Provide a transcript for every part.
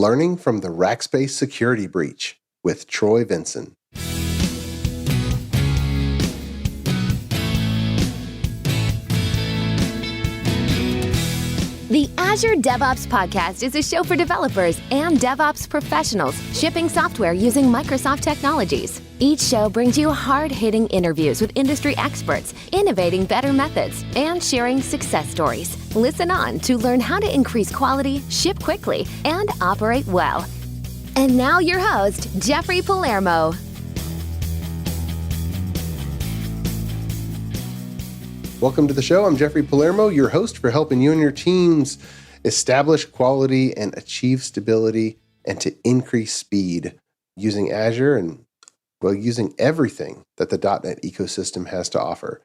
Learning from the Rackspace Security Breach with Troy Vinson. The Azure DevOps Podcast is a show for developers and DevOps professionals shipping software using Microsoft technologies. Each show brings you hard-hitting interviews with industry experts, innovating better methods, and sharing success stories. Listen on to learn how to increase quality, ship quickly, and operate well. And now your host, Jeffrey Palermo. Welcome to the show. I'm Jeffrey Palermo, your host for helping you and your teams establish quality and achieve stability and to increase speed using Azure and, using everything that the .NET ecosystem has to offer.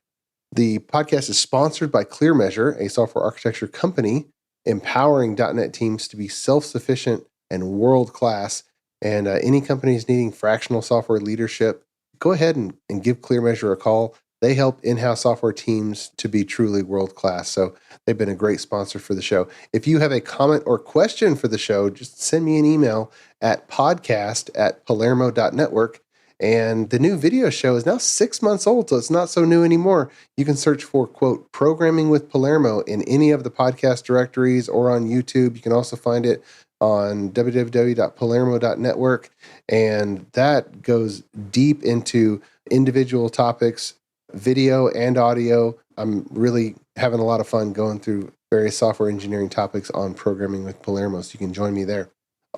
The podcast is sponsored by ClearMeasure, a software architecture company empowering .NET teams to be self-sufficient and world-class. And any companies needing fractional software leadership, go ahead and give ClearMeasure a call. They help in-house software teams to be truly world-class. So they've been a great sponsor for the show. If you have a comment or question for the show, just send me an email at podcast@palermo.network. And the new video show is now 6 months old, so it's not so new anymore. You can search for, quote, Programming with Palermo in any of the podcast directories or on YouTube. You can also find it on www.palermo.network. And that goes deep into individual topics, video and audio. I'm really having a lot of fun going through various software engineering topics on Programming with Palermo, so you can join me there.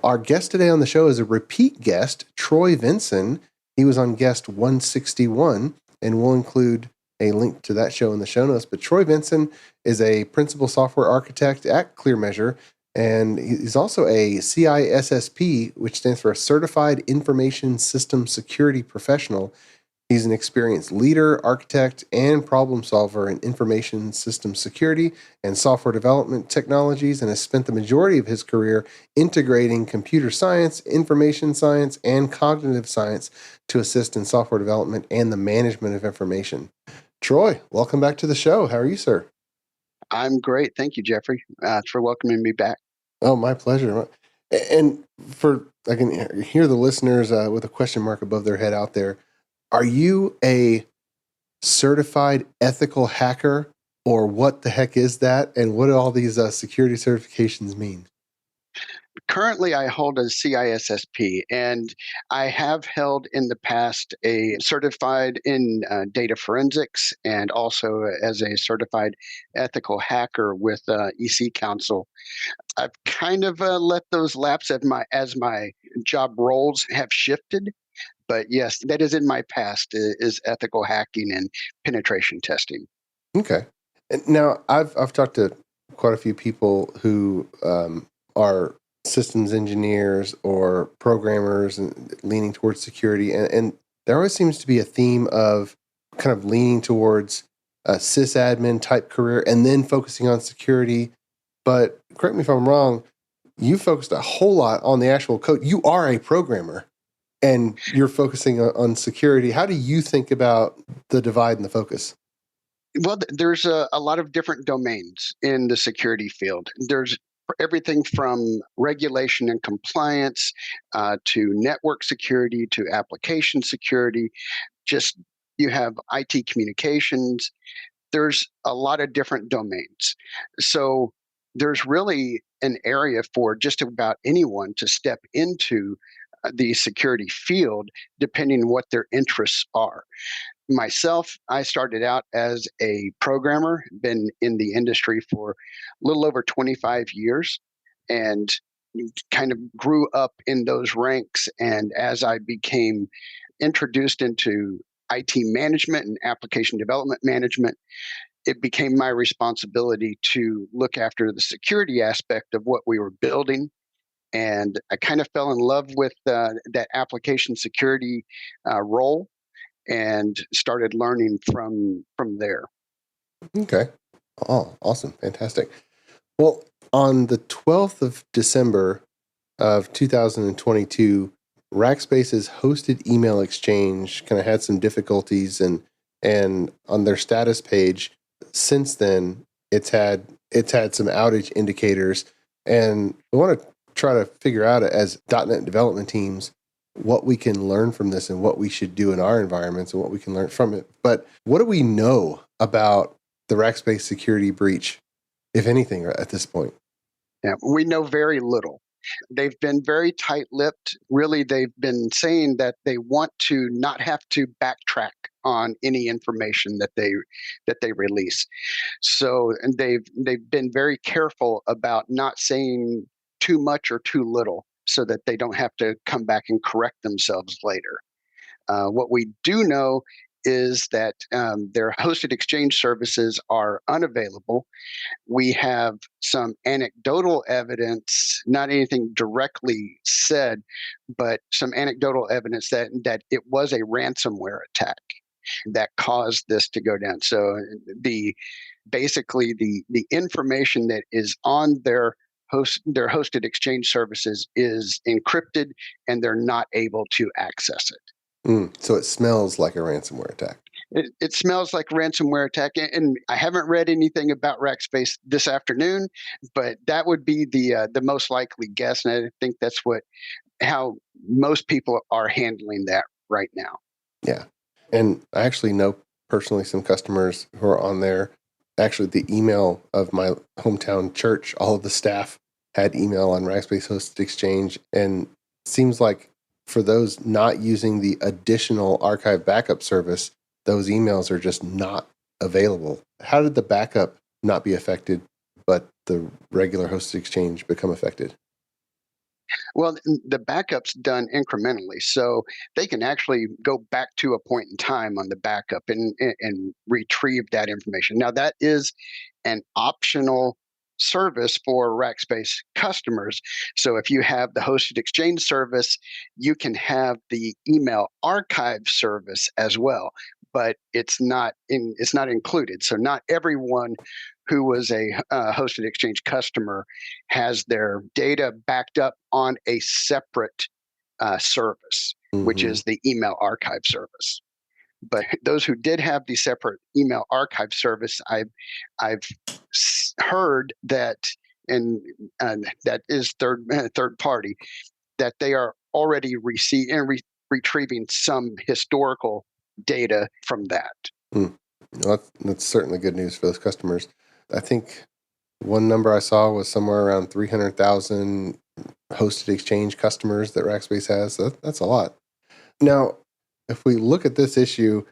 Our guest today on the show is a repeat guest, Troy Vinson. He was on guest 161, and we'll include a link to that show in the show notes. But Troy Vinson is a principal software architect at ClearMeasure, and he's also a CISSP, which stands for a Certified Information System Security Professional. He's an experienced leader, architect, and problem solver in information system security and software development technologies, and has spent the majority of his career integrating computer science, information science, and cognitive science to assist in software development and the management of information. Troy, welcome back to the show. How are you, sir? I'm great. Thank you, Jeffrey, for welcoming me back. Oh, my pleasure. And I can hear the listeners with a question mark above their head out there. Are you a certified ethical hacker, or what the heck is that? And what do all these security certifications mean? Currently, I hold a CISSP, and I have held in the past a certified in data forensics and also as a certified ethical hacker with EC Council. I've kind of let those lapse as my job roles have shifted. But yes, that is in my past, is ethical hacking and penetration testing. Okay. And now, I've talked to quite a few people who are systems engineers or programmers and leaning towards security. And there always seems to be a theme of kind of leaning towards a sysadmin type career and then focusing on security. But correct me if I'm wrong, you focused a whole lot on the actual code. You are a programmer, and you're focusing on security. How do you think about the divide and the focus? Well, there's a lot of different domains in the security field. There's everything from regulation and compliance to network security to application security. Just you have IT communications. There's a lot of different domains. So there's really an area for just about anyone to step into the security field, depending on what their interests are. Myself, I started out as a programmer, been in the industry for a little over 25 years, and kind of grew up in those ranks. And as I became introduced into IT management and application development management, it became my responsibility to look after the security aspect of what we were building. And I kind of fell in love with that application security role and started learning from there. Okay. Oh, awesome. Fantastic. Well, on the 12th of December of 2022, Rackspace's hosted email exchange kind of had some difficulties, and on their status page since then, it's had some outage indicators. And I want to try to figure out as .NET development teams what we can learn from this and what we should do in our environments and what we can learn from it. But what do we know about the Rackspace security breach, if anything, at this point? Yeah, we know very little. They've been very tight-lipped. Really, they've been saying that they want to not have to backtrack on any information that they release. So, and they've been very careful about not saying too much or too little, so that they don't have to come back and correct themselves later. What we do know is that their hosted exchange services are unavailable. We have some anecdotal evidence, not anything directly said, but some anecdotal evidence that it was a ransomware attack that caused this to go down. So basically the information that is on their hosted exchange services is encrypted, and they're not able to access it. So it smells like a ransomware attack. It smells like a ransomware attack, and I haven't read anything about Rackspace this afternoon, but that would be the most likely guess, and I think that's how most people are handling that right now. Yeah, and I actually know personally some customers who are on there. Actually, the email of my hometown church, all of the staff had email on Rackspace Hosted Exchange, and it seems like for those not using the additional archive backup service, those emails are just not available. How did the backup not be affected, but the regular hosted exchange become affected? Well, the backup's done incrementally, so they can actually go back to a point in time on the backup and retrieve that information. Now, that is an optional service for Rackspace customers. So if you have the hosted exchange service, you can have the email archive service as well, but it's not included. So not everyone who was a hosted exchange customer has their data backed up on a separate service, which is the email archive service. But those who did have the separate email archive service, I've heard that, and that is third party, that they are already retrieving some historical data from that. Well, that's certainly good news for those customers. I think one number I saw was somewhere around 300,000 hosted exchange customers that Rackspace has. So that's a lot. Now, if we look at this issue,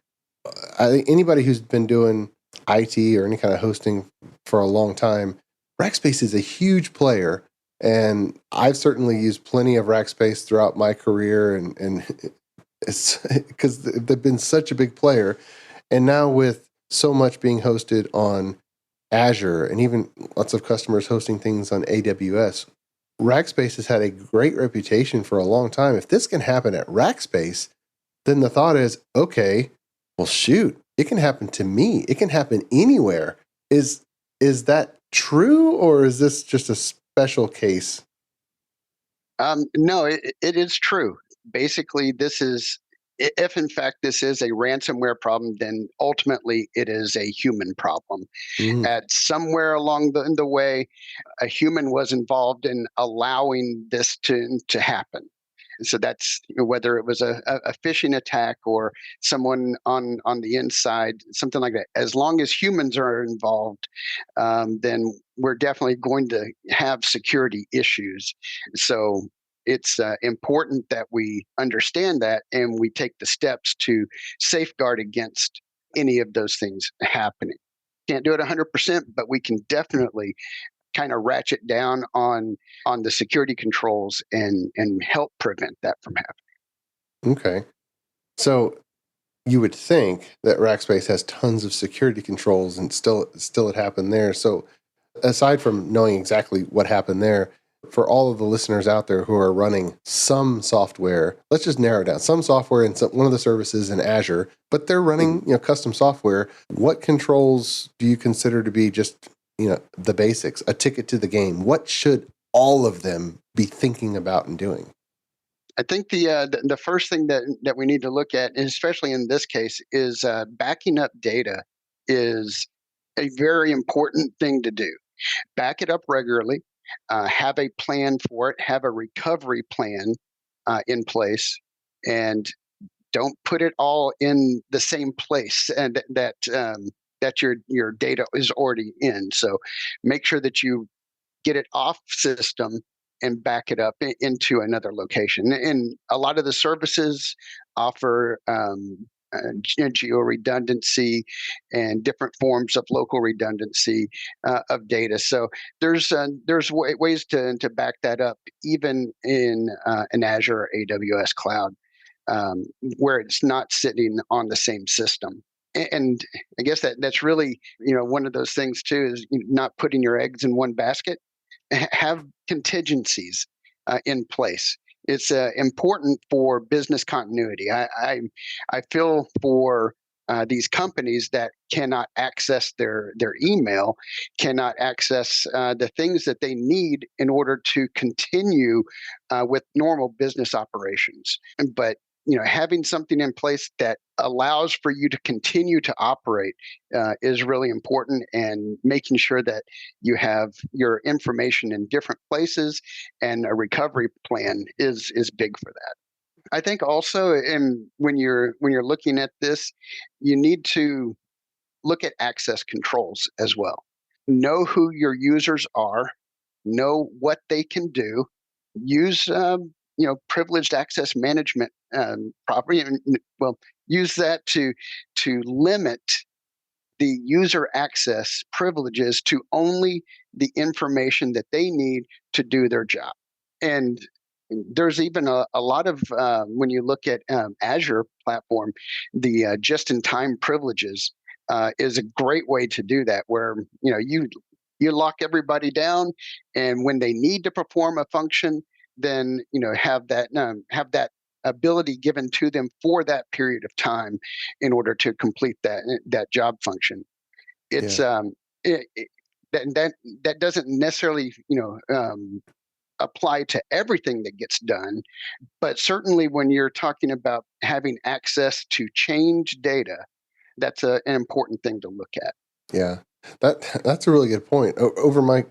I think anybody who's been doing IT or any kind of hosting for a long time, Rackspace is a huge player. And I've certainly used plenty of Rackspace throughout my career, and it's because they've been such a big player. And now with so much being hosted on Azure and even lots of customers hosting things on AWS, Rackspace has had a great reputation for a long time. If this can happen at Rackspace, then the thought is, okay, well, shoot, it can happen to me. It can happen anywhere. Is that true, or is this just a special case? No, it is true. Basically, if in fact this is a ransomware problem, then ultimately it is a human problem. At somewhere along the way, a human was involved in allowing this to happen. So that's whether it was a phishing attack or someone on the inside, something like that. As long as humans are involved, then we're definitely going to have security issues. So it's important that we understand that and we take the steps to safeguard against any of those things happening. Can't do it 100%, but we can definitely kind of ratchet down on the security controls and help prevent that from happening. Okay. So you would think that Rackspace has tons of security controls and still it happened there. So aside from knowing exactly what happened there, for all of the listeners out there who are running some software, let's just narrow it down. Some software in one of the services in Azure, but they're running custom software. What controls do you consider to be just the basics, a ticket to the game? What should all of them be thinking about and doing? I think the first thing that we need to look at, and especially in this case, is backing up data is a very important thing to do. Back it up regularly. have a plan for it, have a recovery plan in place, and don't put it all in the same place and that your data is already in. So make sure that you get it off system and back it up into another location. And a lot of the services offer geo redundancy and different forms of local redundancy of data. So there's ways to back that up, even in an Azure or AWS cloud, where it's not sitting on the same system. And I guess that's really, one of those things too, is not putting your eggs in one basket. Have contingencies in place. It's important for business continuity. I feel for these companies that cannot access their email, cannot access the things that they need in order to continue with normal business operations. But having something in place that allows for you to continue to operate is really important, and making sure that you have your information in different places and a recovery plan is big for that. I think also, when you're looking at this, you need to look at access controls as well. Know who your users are, know what they can do, use privileged access management property, and use that to limit the user access privileges to only the information that they need to do their job. And there's even a lot of, when you look at Azure platform, the just-in-time privileges is a great way to do that, where you lock everybody down, and when they need to perform a function, then have that ability given to them for that period of time in order to complete that job function. It's Yeah. that doesn't necessarily apply to everything that gets done, but certainly when you're talking about having access to change data, that's an important thing to look at. Yeah. That's a really good point. Over my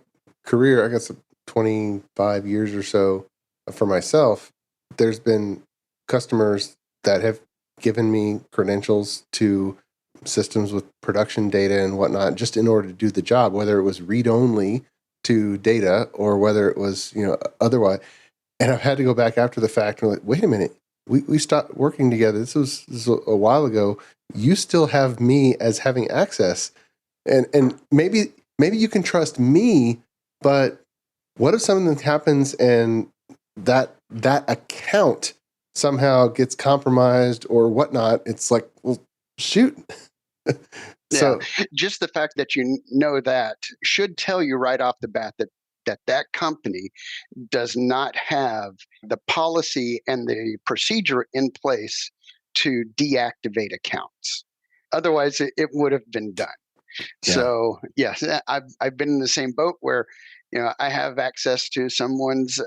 career, I guess 25 years or so for myself, there's been customers that have given me credentials to systems with production data and whatnot, just in order to do the job, whether it was read only to data or whether it was, otherwise. And I've had to go back after the fact and like, wait a minute, we stopped working together. This was a while ago. You still have me as having access. And maybe you can trust me, but what if something happens and that account somehow gets compromised or whatnot? It's like, well, shoot. So just the fact that that should tell you right off the bat that company does not have the policy and the procedure in place to deactivate accounts. Otherwise, it would have been done. Yeah. So yes, I've been in the same boat where I have access to someone's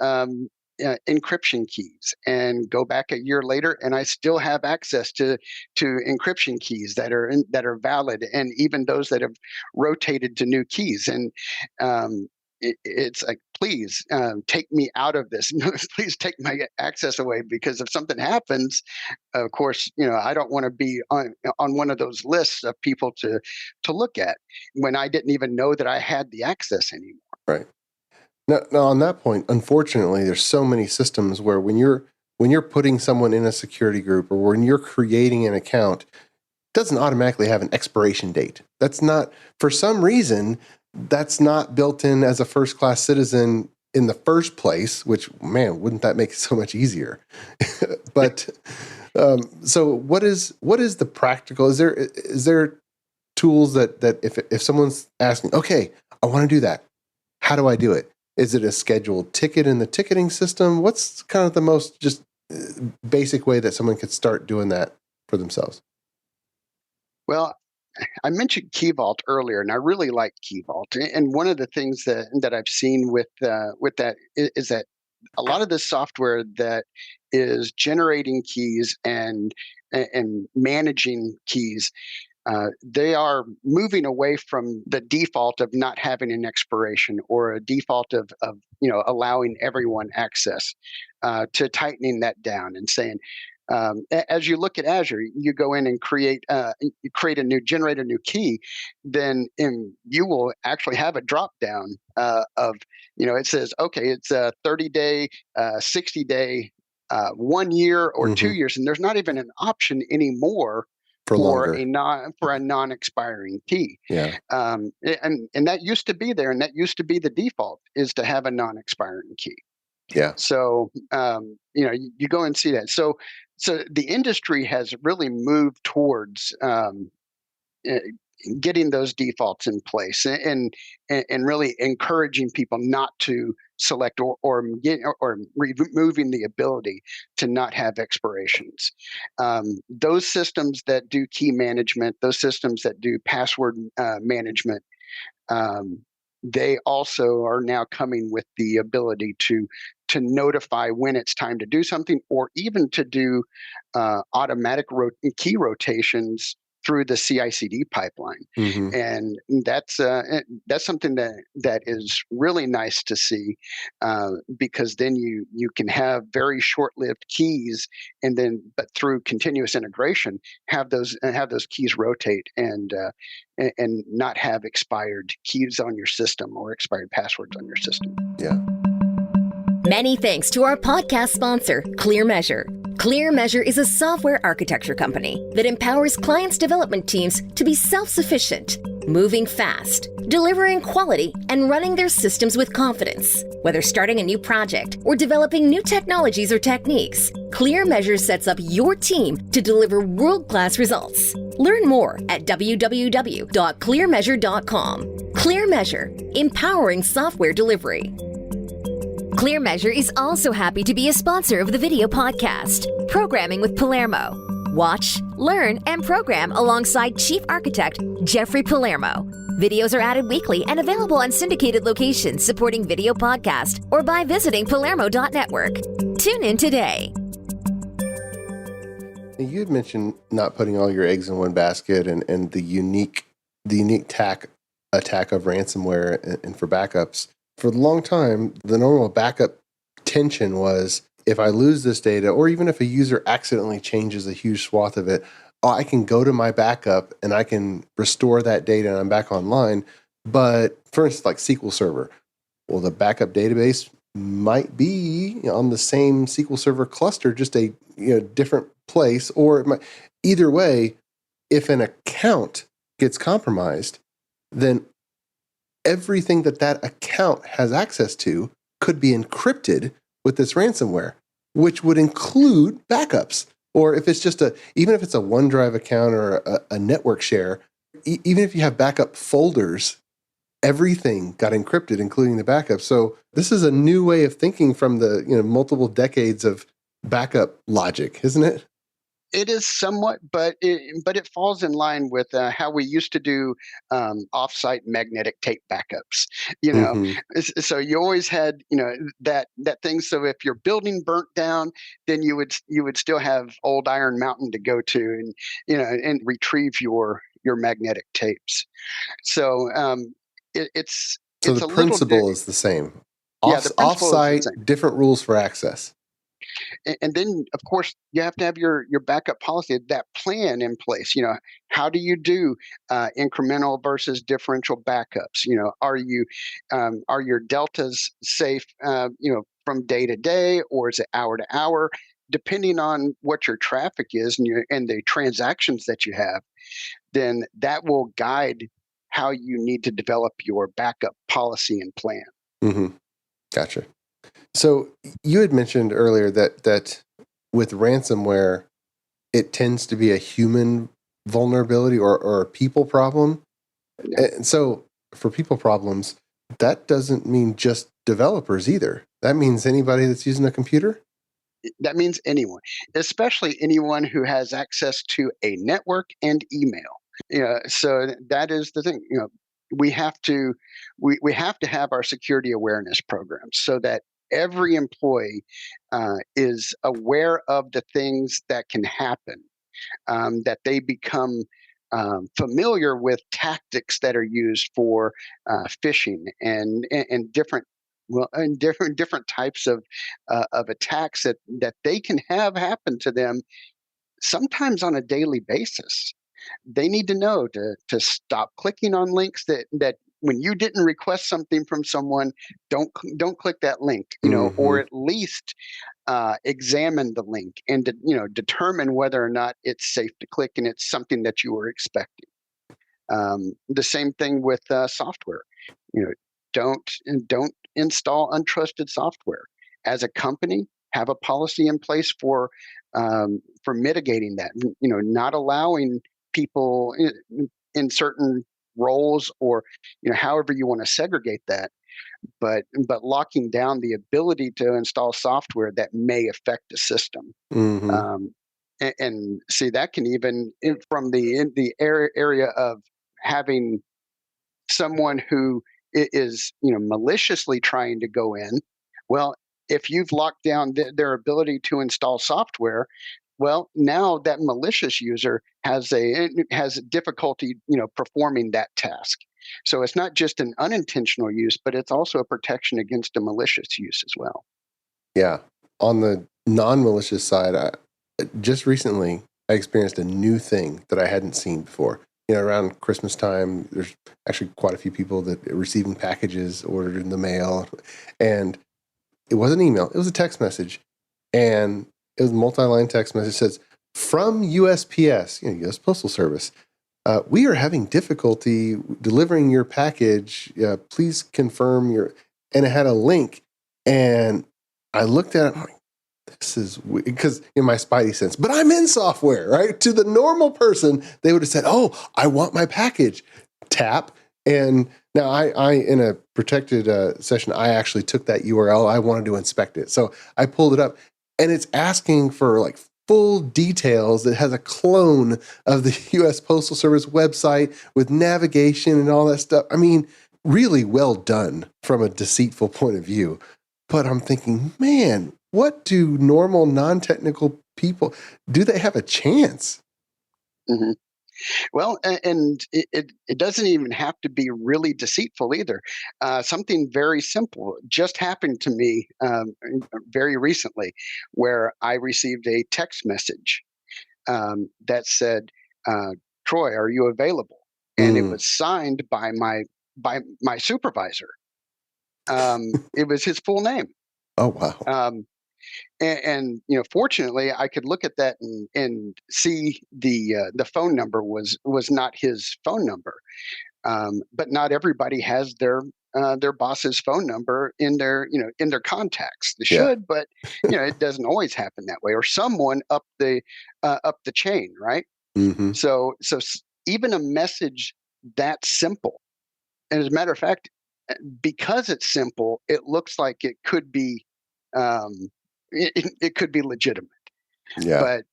encryption keys, and go back a year later, and I still have access to encryption keys that are valid, and even those that have rotated to new keys. And it's like, please take me out of this. Please take my access away, because if something happens, of course, I don't want to be on one of those lists of people to look at when I didn't even know that I had the access anymore. Right. Now, on that point, unfortunately, there's so many systems where when you're putting someone in a security group or when you're creating an account, it doesn't automatically have an expiration date. That's not, for some reason, that's not built in as a first-class citizen in the first place, which, man, wouldn't that make it so much easier? But so what is the practical? Is there tools that if someone's asking, okay, I want to do that, how do I do it? Is it a scheduled ticket in the ticketing system? What's kind of the most just basic way that someone could start doing that for themselves? Well, I mentioned Key Vault earlier, and I really like Key Vault. And one of the things that I've seen with that is that a lot of the software that is generating keys and managing keys they are moving away from the default of not having an expiration or a default of allowing everyone access, to tightening that down and saying, as you look at Azure, you go in and generate a new key, then you will actually have a drop down of, it says, okay, it's a 30-day, 60-day, 1 year or 2 years, and there's not even an option anymore for a non-expiring key. Yeah. And that used to be there, and that used to be the default, is to have a non-expiring key. Yeah. So you go and see that. So the industry has really moved towards getting those defaults in place, and really encouraging people not to select or removing the ability to not have expirations. Those systems that do key management, those systems that do password management, they also are now coming with the ability to notify when it's time to do something, or even to do automatic key rotations through the CI/CD pipeline. And that's something that is really nice to see, because then you can have very short-lived keys, and then but through continuous integration have those keys rotate and not have expired keys on your system or expired passwords on your system. Yeah. Many thanks to our podcast sponsor, ClearMeasure. ClearMeasure is a software architecture company that empowers clients' development teams to be self-sufficient, moving fast, delivering quality, and running their systems with confidence. Whether starting a new project or developing new technologies or techniques, ClearMeasure sets up your team to deliver world-class results. Learn more at www.clearmeasure.com. ClearMeasure, empowering software delivery. ClearMeasure is also happy to be a sponsor of the video podcast, Programming with Palermo. Watch, learn, and program alongside Chief Architect Jeffrey Palermo. Videos are added weekly and available on syndicated locations supporting video podcast or by visiting palermo.network. Tune in today. You had mentioned not putting all your eggs in one basket, and the unique attack of ransomware and for backups. For a long time, the normal backup tension was, if I lose this data, or even if a user accidentally changes a huge swath of it, I can go to my backup and I can restore that data and I'm back online. But for instance, like SQL Server, well, the backup database might be on the same SQL Server cluster, just a different place, or it might, either way, if an account gets compromised, then everything that account has access to could be encrypted with this ransomware, which would include backups. Or if it's just even if it's a OneDrive account or a network share, even if you have backup folders, everything got encrypted, including the backup. So this is a new way of thinking from the multiple decades of backup logic, isn't it? It is somewhat, but it falls in line with how we used to do offsite magnetic tape backups. So you always had that thing. So if your building burnt down, then you would still have old Iron Mountain to go to and retrieve your magnetic tapes. So it's the principle is the same. The principle offsite, is the same. Different rules for access. And then, of course, you have to have your backup policy, that plan in place. How do you do incremental versus differential backups? Are your deltas safe? From day to day, or is it hour to hour? Depending on what your traffic is and the transactions that you have, then that will guide how you need to develop your backup policy and plan. Mm-hmm. Gotcha. So you had mentioned earlier that with ransomware, it tends to be a human vulnerability or a people problem. Yeah. And so for people problems, that doesn't mean just developers either. That means anybody that's using a computer? That means anyone, especially anyone who has access to a network and email. So that is the thing. We have to have our security awareness programs so that every employee is aware of the things that can happen, that they become familiar with tactics that are used for phishing and different and different types of attacks that they can have happen to them sometimes on a daily basis. They need to know to stop clicking on links that when you didn't request something from someone, don't click that link, or Mm-hmm. at least examine the link and determine whether or not it's safe to click and it's something that you were expecting. The same thing with software. You know, don't install untrusted software. As a company, have a policy in place for mitigating that. Not allowing people in certain roles, or however you want to segregate that, but locking down the ability to install software that may affect the system. Mm-hmm. Um, and, and see, that can even from the area of having someone who is maliciously trying to go in. Well, if you've locked down their ability to install software, well, now that malicious user has difficulty performing that task. So it's not just an unintentional use, but it's also a protection against a malicious use as well. Yeah. On the non-malicious side, just recently I experienced a new thing that I hadn't seen before. Around Christmas time, there's actually quite a few people that are receiving packages ordered in the mail, and it wasn't email; it was a text message, and it was a multi-line text message. It says, "From USPS, U.S. Postal Service, we are having difficulty delivering your package. Please confirm your." And it had a link, and I looked at it. I'm like, this is because in my spidey sense, but I'm in software, right? To the normal person, they would have said, "Oh, I want my package." Tap. And now I in a protected session, I actually took that URL. I wanted to inspect it. So I pulled it up, and it's asking for like full details. That has a clone of the US Postal Service website with navigation and all that stuff. I mean, really well done from a deceitful point of view. But I'm thinking, man, what do normal non-technical people, do they have a chance? Mhm. Well, and it doesn't even have to be really deceitful either. Something very simple just happened to me very recently, where I received a text message that said, "Troy, are you available?" And it Mm. was signed by my supervisor. It was his full name. Oh, wow. Um, and fortunately, I could look at that and see the phone number was not his phone number. But not everybody has their boss's phone number in their contacts. They Yeah. should, but it doesn't always happen that way. Or someone up the chain, right? Mm-hmm. So even a message that simple, and as a matter of fact, because it's simple, it looks like it could be um, it could be legitimate. Yeah. But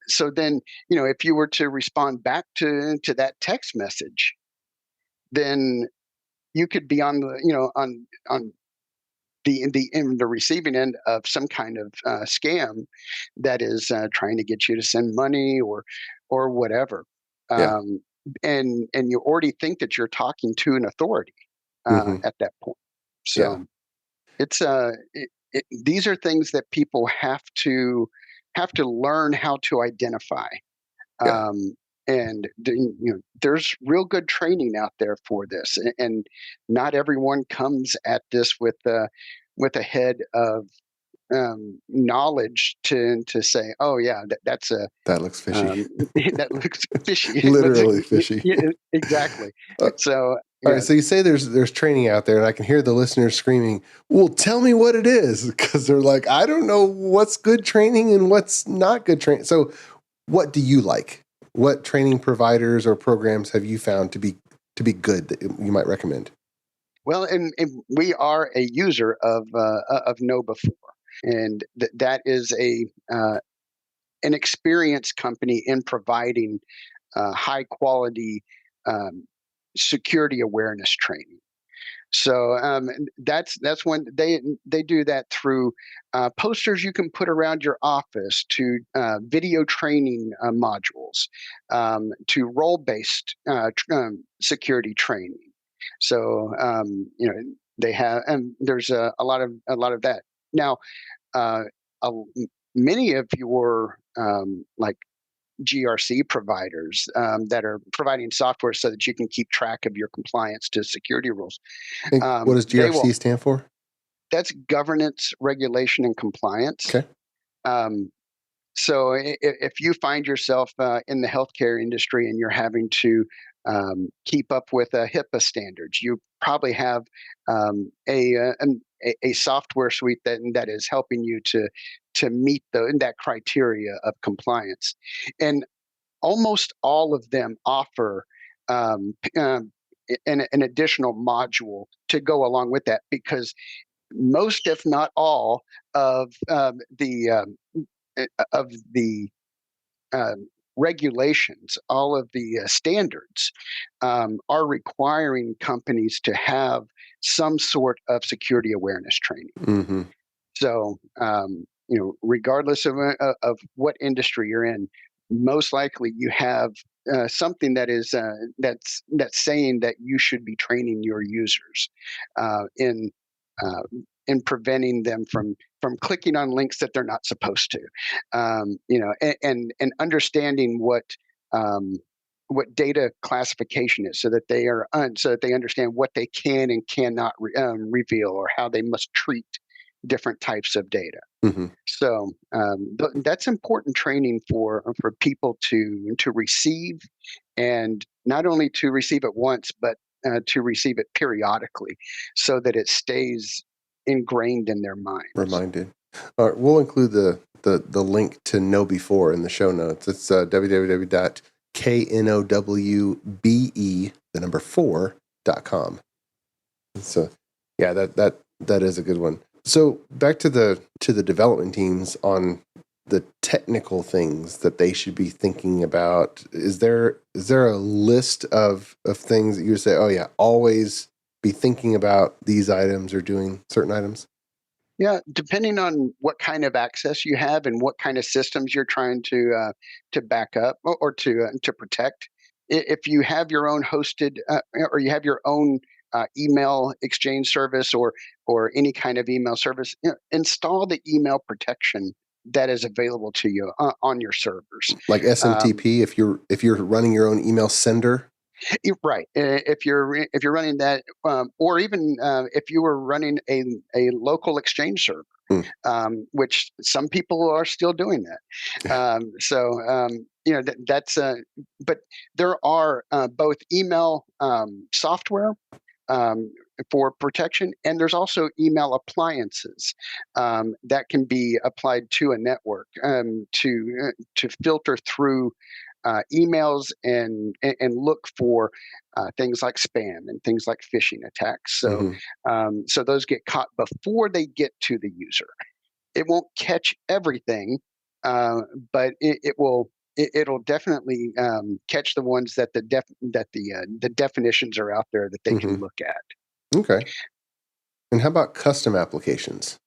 so then if you were to respond back to that text message, then you could be on on the receiving end of some kind of scam that is trying to get you to send money or whatever. Yeah. um, and you already think that you're talking to an authority Mm-hmm. at that point. Yeah. So these are things that people have to learn how to identify. Yeah. um, and there's real good training out there for this, and not everyone comes at this with a head of knowledge to say, oh yeah, that's a That looks fishy. that looks fishy. Literally fishy. Yeah, exactly. Uh, So all right. So you say there's training out there, and I can hear the listeners screaming, "Well, tell me what it is," because they're like, "I don't know what's good training and what's not good training." So, what do you like? What training providers or programs have you found to be good that you might recommend? well, and we are a user of Know Before, and that is a an experienced company in providing high quality um, security awareness training. So that's when they do that through posters you can put around your office, to video training modules, to role-based security training. So they have, and there's a lot of that now. Uh, uh, Many of your like GRC providers that are providing software so that you can keep track of your compliance to security rules. And what does They will. GRC stand for? That's governance, regulation, and compliance. Okay. Um, so if you find yourself in the healthcare industry and you're having to keep up with HIPAA standards, you probably have a software suite that is helping you to meet that criteria of compliance. And almost all of them offer an additional module to go along with that, because most, if not all, of the regulations, all of the standards, are requiring companies to have some sort of security awareness training. Mm-hmm. So, regardless of what industry you're in, most likely you have something that is that's saying that you should be training your users uh, in uh, in preventing them from clicking on links that they're not supposed to, and understanding what data classification is, so that so that they understand what they can and cannot reveal, or how they must treat different types of data. Mm-hmm. So that's important training for people to receive, and not only to receive it once, but to receive it periodically, so that it stays ingrained in their minds. Reminded. All right, we'll include the link to Know Before in the show notes. It's www.knowbe4.com. So yeah, that is a good one. So back to the development teams on the technical things that they should be thinking about. Is there a list of things that you would say, oh yeah, always be thinking about these items or doing certain items? Yeah, depending on what kind of access you have and what kind of systems you're trying to back up, or to protect. If you have your own hosted or you have your own email exchange service, or any kind of email service, install the email protection that is available to you on your servers. Like SMTP, if you're running your own email sender. Right. If you're running that, or even if you were running a local exchange server, which some people are still doing that. That's. But there are both email software for protection, and there's also email appliances that can be applied to a network to filter through emails and look for things like spam and things like phishing attacks. So so those get caught before they get to the user. It won't catch everything, but it'll definitely catch the ones that the definitions are out there that they can look at. Okay. And how about custom applications?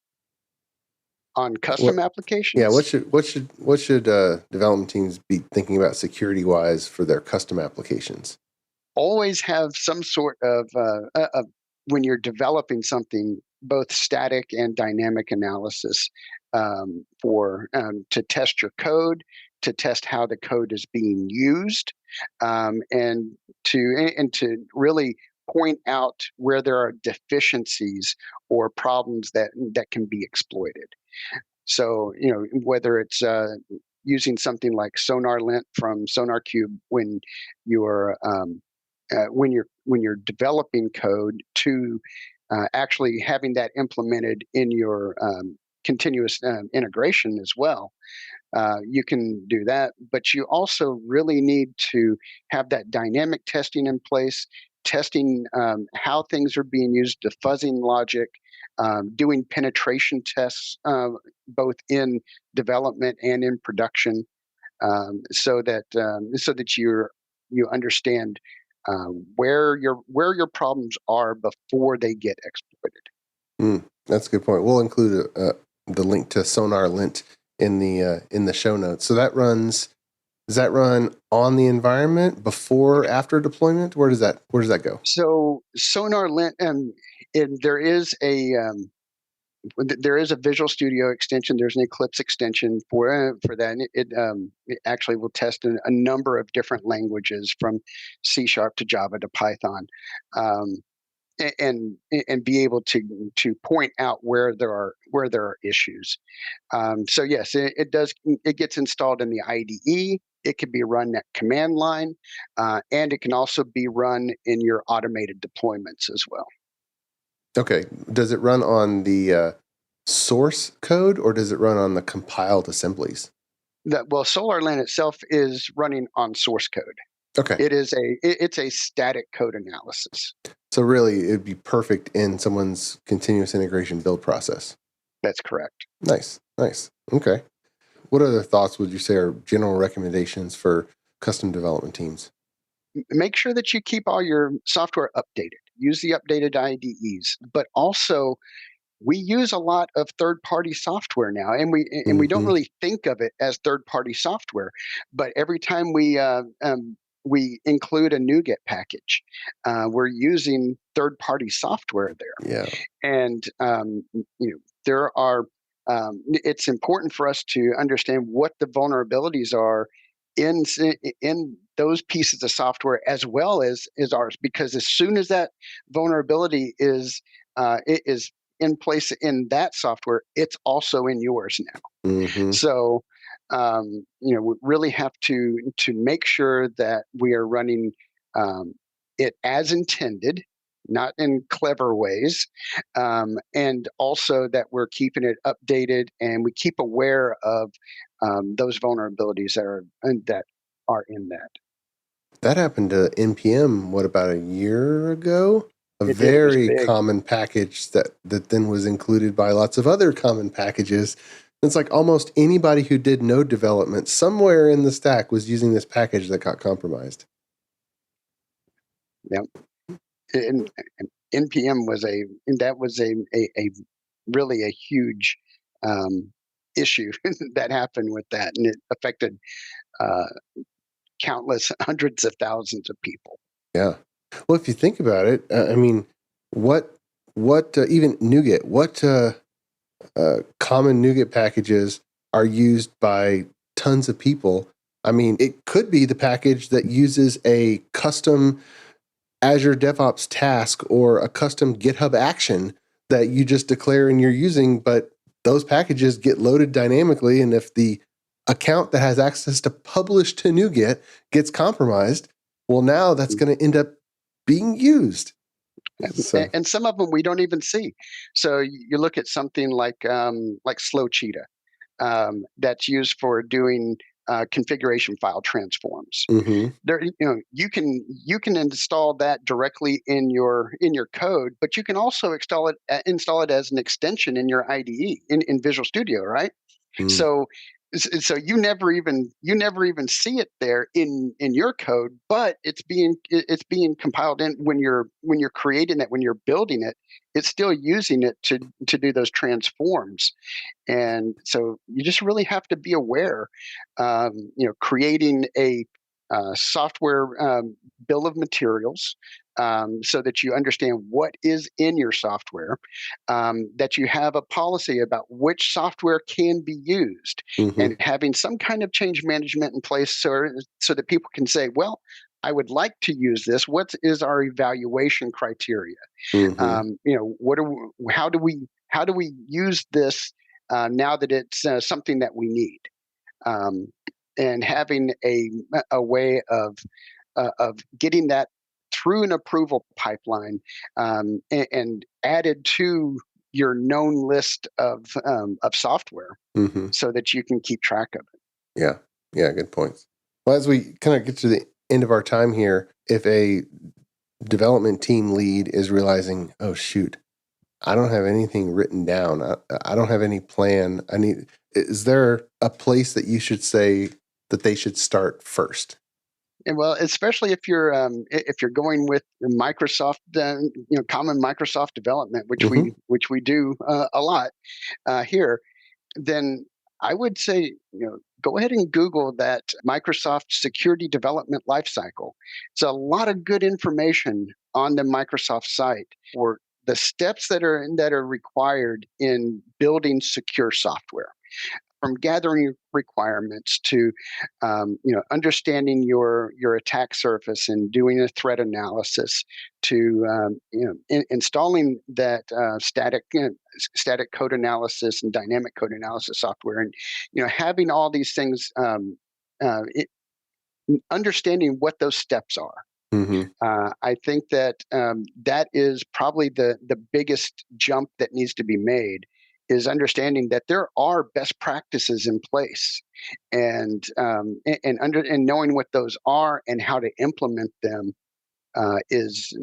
On custom applications? Yeah, what should development teams be thinking about security wise for their custom applications? Always have some sort of when you're developing something, both static and dynamic analysis to test your code, to test how the code is being used, and to really point out where there are deficiencies or problems that can be exploited. So whether it's using something like SonarLint from SonarQube when you're when you're developing code, to actually having that implemented in your continuous integration as well. You can do that, but you also really need to have that dynamic testing in place, testing how things are being used, the fuzzing logic, doing penetration tests both in development and in production, so that you understand where your problems are before they get exploited. That's a good point. We'll include the link to Sonar Lint in the show notes. So does that run on the environment before, after deployment? Where does that go? So Sonar Lint, there is a Visual Studio extension. There's an Eclipse extension for that. And it actually will test a number of different languages, from C# to Java to Python, and be able to point out where there are issues. So yes, it does. It gets installed in the IDE. It can be run at command line, and it can also be run in your automated deployments as well. Okay. Does it run on the source code, or does it run on the compiled assemblies? SolarLint itself is running on source code. Okay. It's a static code analysis. So really, it'd be perfect in someone's continuous integration build process. That's correct. Nice. Okay. What other thoughts would you say are general recommendations for custom development teams? Make sure that you keep all your software updated. Use the updated IDEs, but also we use a lot of third-party software now, and we don't really think of it as third-party software. But every time we include a NuGet package, we're using third-party software there. Yeah. And there are. It's important for us to understand what the vulnerabilities are in those pieces of software as well as ours, because as soon as that vulnerability is in place in that software, it's also in yours now. So we really have to make sure that we are running it as intended, not in clever ways, and also that we're keeping it updated and we keep aware of those vulnerabilities that are in that. That happened to NPM, about a year ago? A very common package that then was included by lots of other common packages. It's like almost anybody who did node development somewhere in the stack was using this package that got compromised. Yep. And NPM was a really a huge issue that happened with that, and it affected countless hundreds of thousands of people. Yeah. Well, if you think about it, I mean, what even NuGet, what common NuGet packages are used by tons of people? I mean, it could be the package that uses a custom Azure DevOps task or a custom GitHub action that you just declare and you're using, but those packages get loaded dynamically, and if the account that has access to publish to NuGet gets compromised, well, now that's going to end up being used. And some of them we don't even see. So you look at something like Slow Cheetah, that's used for doing configuration file transforms. There, you can install that directly in your code, but you can also install it as an extension in your IDE in Visual Studio, right? So you never even see it there in your code, but it's being compiled in when you're creating it, when you're building it, it's still using it to do those transforms. And so you just really have to be aware, creating a software bill of materials, so that you understand what is in your software, that you have a policy about which software can be used, and having some kind of change management in place so that people can say, well, I would like to use this. What is our evaluation criteria? How do we use this now that it's something that we need? And having a way of getting that through an approval pipeline, and added to your known list of software, so that you can keep track of it. Yeah, good points. Well, as we kind of get to the end of our time here, if a development team lead is realizing, oh shoot, I don't have anything written down, I don't have any plan, is there a place that you should say that they should start first? And well, especially if you're going with the Microsoft, common Microsoft development, which Hmm. we do a lot here, then I would say, go ahead and Google that Microsoft Security Development Lifecycle. It's a lot of good information on the Microsoft site for the steps that are required in building secure software, from gathering requirements to understanding your attack surface and doing a threat analysis to installing that static code analysis and dynamic code analysis software, and having all these things, understanding what those steps are. Hmm. I think that that is probably the biggest jump that needs to be made, is understanding that there are best practices in place, and knowing what those are and how to implement them is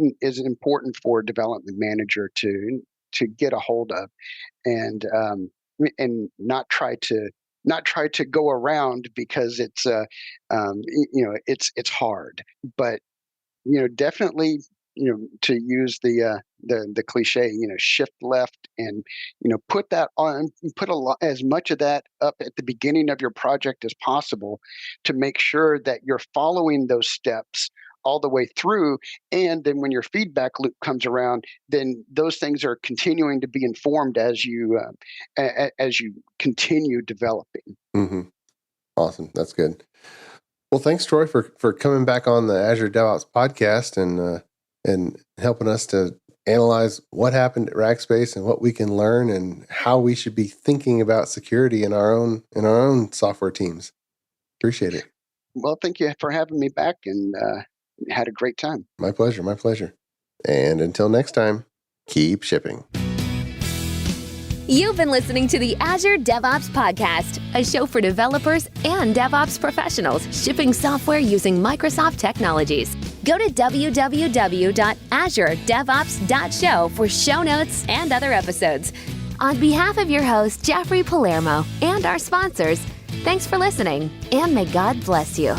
important for a development manager to get a hold of, and not try to go around, because it's hard, but definitely, to use the cliche, shift left, and put that on, put a lot, as much of that up at the beginning of your project as possible, to make sure that you're following those steps all the way through. And then when your feedback loop comes around, then those things are continuing to be informed as you continue developing. Hmm. Awesome. That's good. Well, thanks, Troy, for coming back on the Azure DevOps podcast and helping us to analyze what happened at Rackspace and what we can learn and how we should be thinking about security in our own software teams. Appreciate it. Well, thank you for having me back, and had a great time. My pleasure. My pleasure. And until next time, keep shipping. You've been listening to the Azure DevOps Podcast, a show for developers and DevOps professionals shipping software using Microsoft technologies. Go to www.azuredevops.show for show notes and other episodes. On behalf of your host, Jeffrey Palermo, and our sponsors, thanks for listening, and may God bless you.